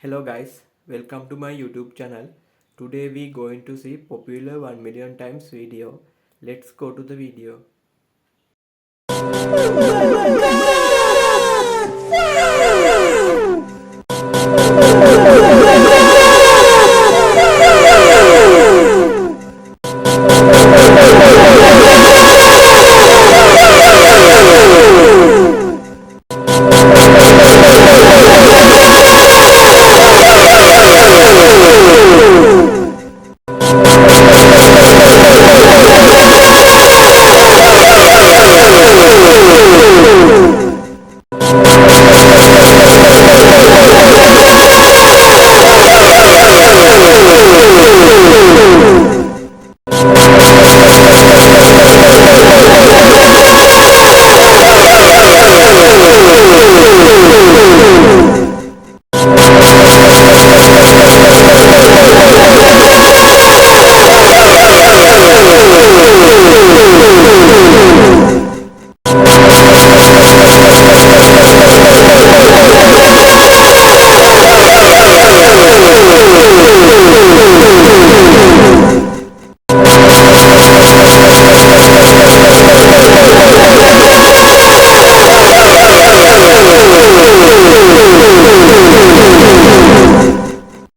Hello guys, welcome to my YouTube channel. Today we going to see popular 1 million times video. Let's go to the video. Oh my God!